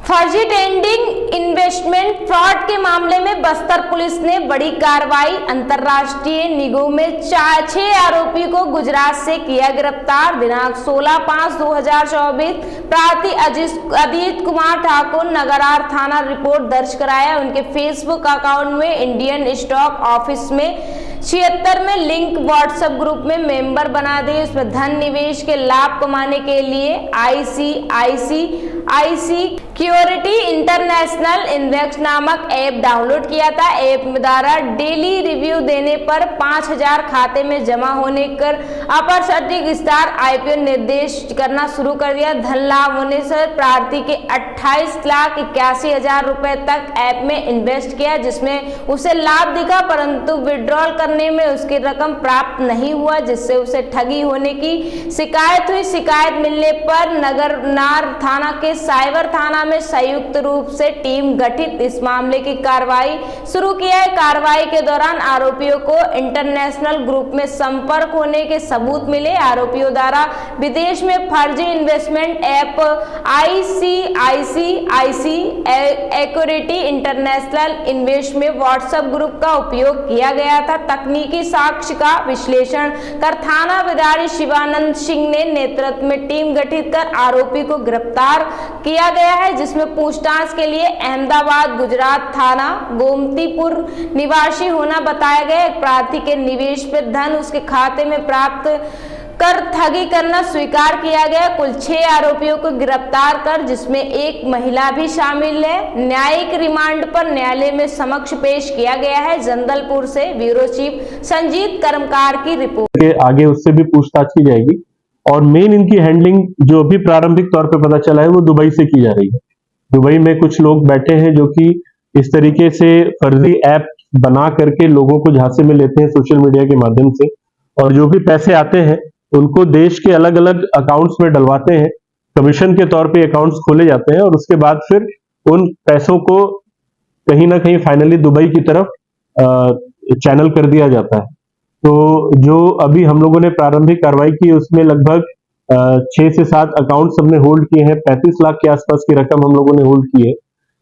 फर्जी trading investment fraud के मामले में बस्तर पुलिस ने बड़ी कार्रवाई। अंतर्राष्ट्रीय निगों में 6 आरोपी को गुजरात से किया गिरफ्तार। दिनांक 16/5/2024 प्रार्थी अजीत कुमार ठाकुर नगरार थाना रिपोर्ट दर्ज कराया। उनके फेसबुक अकाउंट में इंडियन स्टॉक ऑफिस में 76 में लिंक व्हाट्सएप ग्रुप में मेंबर बना दिए। उसमें धन निवेश के लाभ कमाने के लिए ICICI सिक्योरिटी इंटरनेशनल इन्वेस्ट नामक ऐप डाउनलोड किया था। ऐप द्वारा डेली रिव्यू देने पर 5000 खाते में जमा होने कर अपरसटिक स्टार IPO निर्देश करना शुरू कर दिया। धन लाभ होने से प्रार्थी के 28,81,000 रुपए तक ऐप में इन्वेस्ट किया, जिसमें उसे लाभ दिखा, परंतु विड्रॉल करने में उसकी रकम प्राप्त नहीं हुआ, जिससे उसे ठगी होने की शिकायत हुई। शिकायत मिलने पर नगरनार थाना के साइबर थाना में संयुक्त रूप से टीम गठित इस मामले की कार्रवाई शुरू किया है। कार्रवाई के दौरान आरोपियों को इंटरनेशनल ग्रुप में संपर्क होने के सबूत मिले। आरोपियों द्वारा विदेश में फर्जी investment app ICICI security international invest में व्हाट्सएप ग्रुप का उपयोग किया गया था। तकनीकी साक्ष्य का विश्लेषण कर थाना विधारी शिवानंद सिंह ने नेतृत्व में टीम गठित कर आरोपी को गिरफ्तार किया गया है, जिसमें पूछताछ के लिए अहमदाबाद गुजरात थाना गोमतीपुर निवासी होना बताया गया। एक प्रार्थी के निवेश पर धन उसके खाते में प्राप्त कर ठगी करना स्वीकार किया गया। कुल 6 आरोपियों को गिरफ्तार कर, जिसमें एक महिला भी शामिल है, न्यायिक रिमांड पर न्यायालय में समक्ष पेश किया गया है। जंदलपुर से ब्यूरो चीफ संजीत कर्मकार की रिपोर्ट। आगे उससे भी पूछताछ की जाएगी और मेन इनकी हैंडलिंग जो अभी प्रारंभिक तौर पे पता चला है वो दुबई से की जा रही है। दुबई में कुछ लोग बैठे हैं जो कि इस तरीके से फर्जी ऐप बना करके लोगों को झांसे में लेते हैं सोशल मीडिया के माध्यम से, और जो भी पैसे आते हैं उनको देश के अलग अलग अकाउंट्स में डलवाते हैं। कमीशन के तौर पे अकाउंट्स खोले जाते हैं और उसके बाद फिर उन पैसों को कहीं ना कहीं फाइनली दुबई की तरफ चैनल कर दिया जाता है। तो जो अभी हम लोगों ने प्रारंभिक कार्रवाई की उसमें लगभग 6 से 7 अकाउंट्स हमने होल्ड किए हैं। 35 लाख के आसपास की रकम हम लोगों ने होल्ड की है।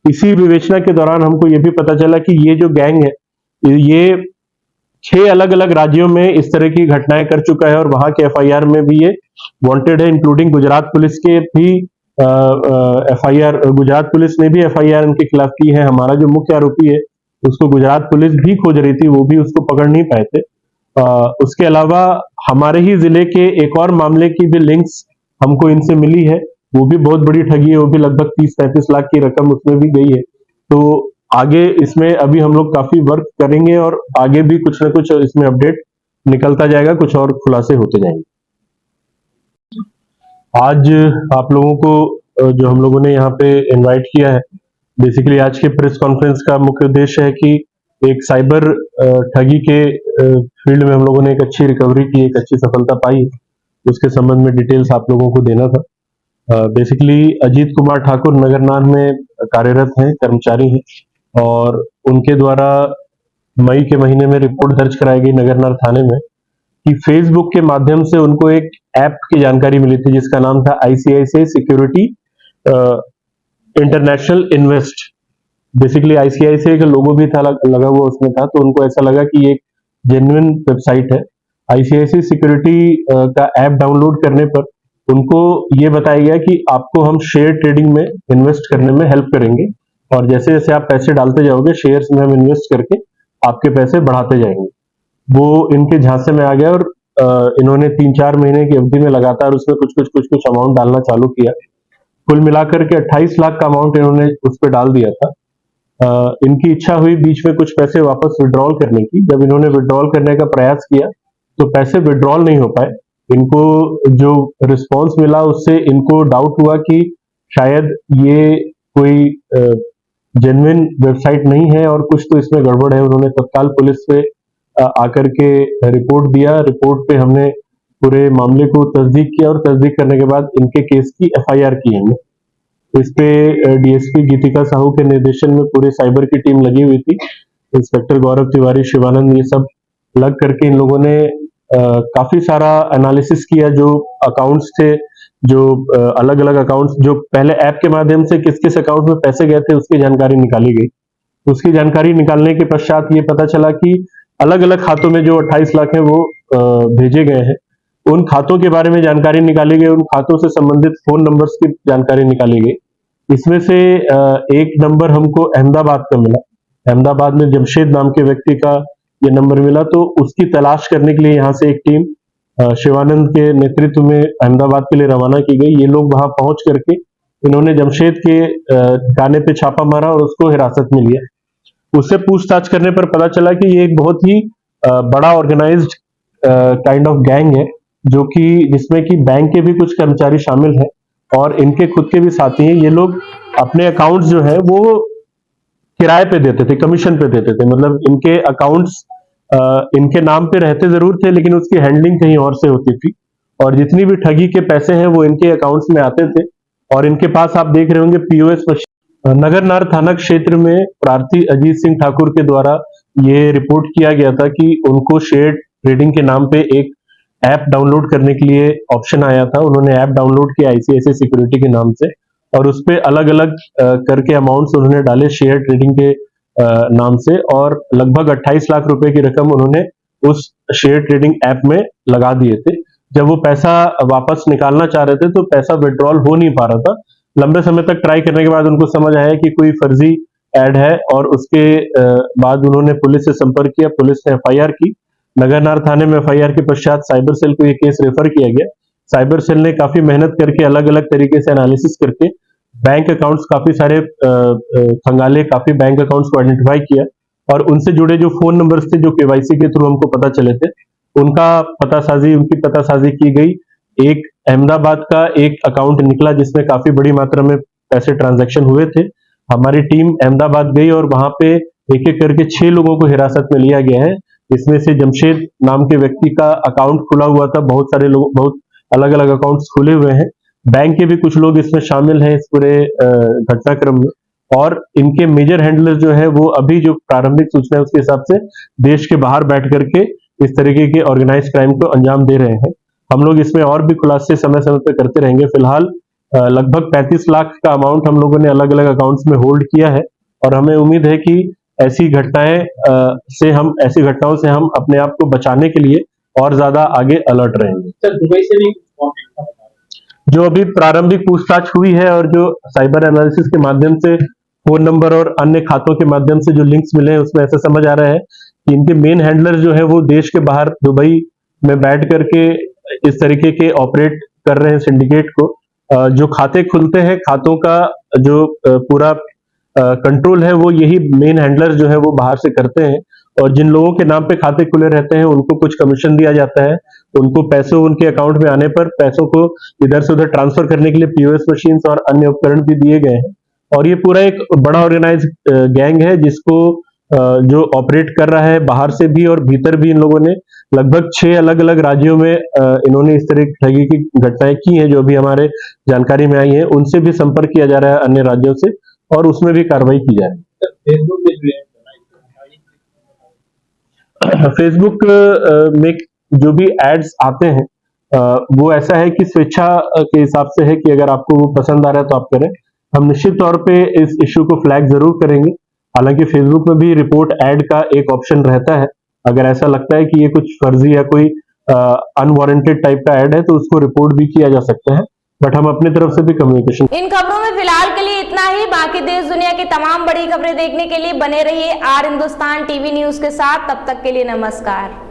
इसी विवेचना के दौरान हमको ये भी पता चला कि ये जो गैंग है ये 6 अलग अलग राज्यों में इस तरह की घटनाएं कर चुका है और वहां के FIR में भी ये वांटेड है, इंक्लूडिंग गुजरात पुलिस के भी FIR, गुजरात पुलिस ने भी FIR इनके खिलाफ की है। हमारा जो मुख्य आरोपी है उसको गुजरात पुलिस भी खोज रही थी, वो भी उसको पकड़ नहीं पाए थे। उसके अलावा हमारे ही जिले के एक और मामले की भी लिंक्स हमको इनसे मिली है, वो भी बहुत बड़ी ठगी है, वो भी लगभग 30-35 लाख की रकम उसमें भी गई है। तो आगे इसमें अभी हम लोग काफी वर्क करेंगे और आगे भी कुछ ना कुछ इसमें अपडेट निकलता जाएगा, कुछ और खुलासे होते जाएंगे। आज आप लोगों को जो हम लोगों ने यहाँ पे इनवाइट किया है, बेसिकली आज के प्रेस कॉन्फ्रेंस का मुख्य उद्देश्य है कि एक साइबर ठगी के फील्ड में हम लोगों ने एक अच्छी रिकवरी की, एक अच्छी सफलता पाई, उसके संबंध में डिटेल्स आप लोगों को देना था। बेसिकली अजीत कुमार ठाकुर नगरनार में कार्यरत हैं, कर्मचारी हैं, और उनके द्वारा मई के महीने में रिपोर्ट दर्ज कराई गई नगरनार थाने में कि फेसबुक के माध्यम से उनको एक ऐप की जानकारी मिली थी जिसका नाम था ICICI security international invest. Basically ICICI का लोगो भी था लगा हुआ उसमें था, तो उनको ऐसा लगा कि ये एक जेन्युइन वेबसाइट है। ICICI सिक्योरिटी का ऐप डाउनलोड करने पर उनको ये बताया गया कि आपको हम शेयर ट्रेडिंग में इन्वेस्ट करने में हेल्प करेंगे, और जैसे जैसे आप पैसे डालते जाओगे शेयर्स में हम इन्वेस्ट करके आपके पैसे बढ़ाते जाएंगे। वो इनके झांसे में आ गया और इन्होंने 3-4 महीने की अवधि में लगातार उसमें कुछ अमाउंट डालना चालू किया। कुल मिलाकर के 28 लाख का अमाउंट इन्होंने उस पर डाल दिया था। इनकी इच्छा हुई बीच में कुछ पैसे वापस विड्रॉल करने की। जब इन्होंने विड्रॉल करने का प्रयास किया तो पैसे विड्रॉल नहीं हो पाए। इनको जो रिस्पॉन्स मिला उससे इनको डाउट हुआ कि शायद ये कोई जेन्युइन वेबसाइट नहीं है और कुछ तो इसमें गड़बड़ है। उन्होंने तत्काल पुलिस पे आकर के रिपोर्ट दिया। रिपोर्ट पे हमने पूरे मामले को तस्दीक किया और तस्दीक करने के बाद इनके केस की FIR की हमने। इस पे DSP गीतिका साहू के निर्देशन में पूरे साइबर की टीम लगी हुई थी। इंस्पेक्टर गौरव तिवारी, शिवानंद, ये सब लग करके इन लोगों ने काफी सारा एनालिसिस किया। जो अकाउंट्स थे जो अलग अलग अकाउंट्स, जो पहले ऐप के माध्यम से किस किस अकाउंट में पैसे गए थे उसकी जानकारी निकाली गई। उसकी जानकारी निकालने के पश्चात ये पता चला कि अलग अलग खातों में जो 28 लाख है वो भेजे गए हैं। उन खातों के बारे में जानकारी निकाली गई, उन खातों से संबंधित फोन नंबर्स की जानकारी निकाली गई। इसमें से एक नंबर हमको अहमदाबाद का मिला। अहमदाबाद में जमशेद नाम के व्यक्ति का ये नंबर मिला, तो उसकी तलाश करने के लिए यहाँ से एक टीम शिवानंद के नेतृत्व में अहमदाबाद के लिए रवाना की गई। ये लोग वहां पहुंच करके इन्होंने जमशेद के ठिकाने पे छापा मारा और उसको हिरासत में लिया। उससे पूछताछ करने पर पता चला कि ये एक बहुत ही बड़ा ऑर्गेनाइज्ड काइंड ऑफ गैंग है, जो कि जिसमें कि बैंक के भी कुछ कर्मचारी शामिल हैं और इनके खुद के भी साथी हैं। ये लोग अपने अकाउंट्स जो है वो किराए पे देते थे, कमीशन पे देते थे। मतलब इनके अकाउंट्स इनके नाम पे रहते जरूर थे, लेकिन उसकी हैंडलिंग कहीं और से होती थी और जितनी भी ठगी के पैसे हैं वो इनके अकाउंट्स में आते थे। और इनके पास आप देख रहे होंगे पीओएस मशीन। नगरनार थाना क्षेत्र में प्रार्थी अजीत सिंह ठाकुर के द्वारा ये रिपोर्ट किया गया था कि उनको शेयर ट्रेडिंग के नाम पे एक ऐप डाउनलोड करने के लिए ऑप्शन आया था। उन्होंने ऐप डाउनलोड किया आईसीआईसीआई सिक्योरिटी के नाम से और उस पे अलग अलग करके अमाउंट्स उन्होंने डाले शेयर ट्रेडिंग के नाम से, और लगभग 28 लाख रुपए की रकम उन्होंने उस शेयर ट्रेडिंग ऐप में लगा दिए थे। जब वो पैसा वापस निकालना चाह रहे थे तो पैसा विड्रॉल हो नहीं पा रहा था। लंबे समय तक ट्राई करने के बाद उनको समझ आया कि कोई फर्जी ऐड है और उसके बाद उन्होंने पुलिस से संपर्क किया। पुलिस ने एफआईआर की। नगरनार थाने में एफआईआर के पश्चात साइबर सेल को ये केस रेफर किया गया। साइबर सेल ने काफी मेहनत करके अलग अलग तरीके से एनालिसिस करके बैंक अकाउंट्स काफी सारे खंगाले, काफी बैंक अकाउंट्स को आइडेंटिफाई किया और उनसे जुड़े जो फोन नंबर्स थे जो केवाईसी के थ्रू हमको पता चले थे, उनकी पतासाजी की गई। एक अहमदाबाद का एक अकाउंट निकला जिसमें काफी बड़ी मात्रा में पैसे ट्रांजैक्शन हुए थे। हमारी टीम अहमदाबाद गई और वहां पे एक एक करके 6 लोगों को हिरासत में लिया गया है। इसमें से जमशेद नाम के व्यक्ति का अकाउंट खुला हुआ था, बहुत सारे लोग, बहुत अलग अलग अकाउंट्स खुले हुए हैं। बैंक के भी कुछ लोग इसमें शामिल हैं इस पूरे घटनाक्रम में, और इनके मेजर हैंडलर जो है वो अभी जो प्रारंभिक सूचना है उसके हिसाब से देश के बाहर बैठ करके इस तरीके के ऑर्गेनाइज क्राइम को अंजाम दे रहे हैं। हम लोग इसमें और भी खुलासे समय समय पर करते रहेंगे। फिलहाल लगभग 35 लाख का अमाउंट हम लोगों ने अलग अलग अकाउंट्स में होल्ड किया है और हमें उम्मीद है कि ऐसी घटनाओं से हम अपने आप को बचाने के लिए और ज्यादा आगे अलर्ट रहेंगे। सर, दुबई से भी जो अभी प्रारंभिक पूछताछ हुई है और जो साइबर एनालिसिस के माध्यम से फोन नंबर और अन्य खातों के माध्यम से जो लिंक्स मिले हैं उसमें ऐसा समझ आ रहा है कि इनके मेन हैंडलर जो है वो देश के बाहर दुबई में बैठ करके इस तरीके के ऑपरेट कर रहे हैं सिंडिकेट को। जो खाते खुलते हैं, खातों का जो पूरा कंट्रोल है वो यही मेन हैंडलर जो है वो बाहर से करते हैं, और जिन लोगों के नाम पे खाते खुले रहते हैं उनको कुछ कमीशन दिया जाता है। उनको पैसों उनके अकाउंट में आने पर पैसों को इधर से उधर ट्रांसफर करने के लिए पीओएस मशीन्स और अन्य उपकरण भी दिए गए हैं। और ये पूरा एक बड़ा ऑर्गेनाइज गैंग है जिसको जो ऑपरेट कर रहा है बाहर से भी और भीतर भी। इन लोगों ने लगभग 6 अलग अलग राज्यों में इन्होंने इस तरह की ठगी की घटनाएं की हैं जो अभी हमारे जानकारी में आई है। उनसे भी संपर्क किया जा रहा है अन्य राज्यों से और उसमें भी कार्रवाई की जा रही है। फेसबुक में जो भी एड्स आते हैं वो ऐसा है कि स्वेच्छा के हिसाब से है कि अगर आपको वो पसंद आ रहा है तो आप करें। हम निश्चित तौर पे इस इश्यू को फ्लैग जरूर करेंगे। हालांकि फेसबुक में भी रिपोर्ट ऐड का एक ऑप्शन रहता है। अगर ऐसा लगता है कि ये कुछ फर्जी या कोई अनवारंटेड टाइप का ऐड है तो उसको रिपोर्ट भी किया जा सकता है, बट हम अपनी तरफ से भी कम्युनिकेशन। इन खबरों में फिलहाल के लिए इतना ही। बाकी देश दुनिया की तमाम बड़ी खबरें देखने के लिए बने रहिए आर हिंदुस्तान टीवी न्यूज के साथ। तब तक के लिए नमस्कार।